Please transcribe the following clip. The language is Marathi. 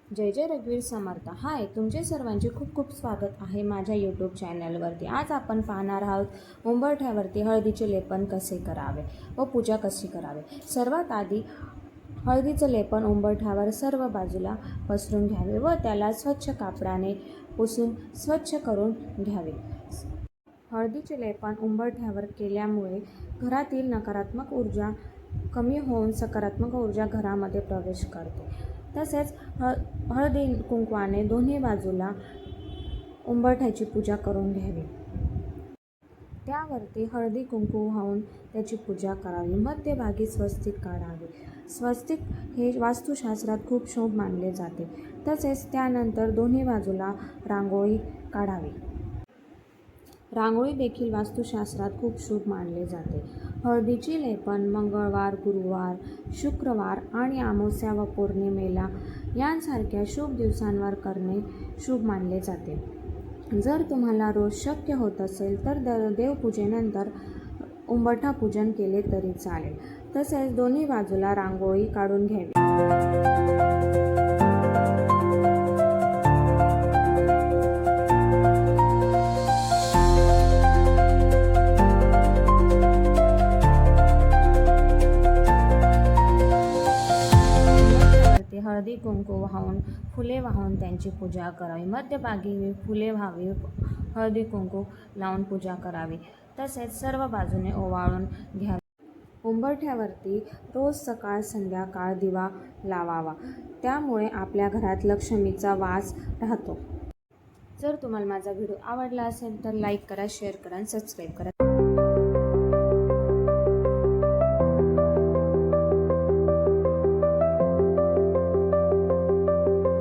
जय जय रघुवीर समर्थ. हाय, तुमचे सर्वांचे खूप खूप स्वागत आहे माझ्या यूट्यूब चॅनलवरती. आज आपण पाहणार आहोत उंबरठ्यावरती हळदीचे लेपन कसे करावे व पूजा कशी करावे. सर्वात आधी हळदीचं लेपन उंबरठ्यावर सर्व बाजूला पसरून घ्यावे व त्याला स्वच्छ कापडाने पुसून स्वच्छ करून घ्यावे. हळदीचे लेपन उंबरठ्यावर केल्यामुळे घरातील नकारात्मक ऊर्जा कमी होऊन सकारात्मक ऊर्जा घरामध्ये प्रवेश करते. तसेच हळदी कुंकवाने दोन्ही बाजूला उंबरठ्याची पूजा करून घ्यावी. त्यावरती हळदी कुंकू वाहून त्याची पूजा करावी. मध्यभागी स्वस्तिक काढावे. स्वस्तिक हे वास्तुशास्त्रात खूप शुभ मानले जाते. तसेच त्यानंतर दोन्ही बाजूला रांगोळी काढावी. रांगोळी देखील वास्तुशास्त्रात खूप शुभ मानले जाते. हळदीचे लेपन मंगळवार, गुरुवार, शुक्रवार आणि अमावस्या व पौर्णिमेला यांसारख्या शुभ दिवसांवर करणे शुभ मानले जाते. जर तुम्हाला रोज शक्य होत असेल तर देवपूजेनंतर उंबरठा पूजन केले तरी चालेल. तसेच दोन्ही बाजूला रांगोळी काढून घ्यावी. हळदी कुंकू वाहून फुले वाहून त्यांची पूजा करावी. मध्यभागी फुले व्हावी, हळदी कुंकू लावून पूजा करावी. तसेच सर्व बाजूने ओवाळून घ्यावे. उंबरठ्यावरती रोज सकाळ संध्याकाळ दिवा लावावा. त्यामुळे आपल्या घरात लक्ष्मीचा वास राहतो. जर तुम्हाला माझा व्हिडिओ आवडला असेल तर लाईक करा, शेअर करा आणि सबस्क्राईब करा.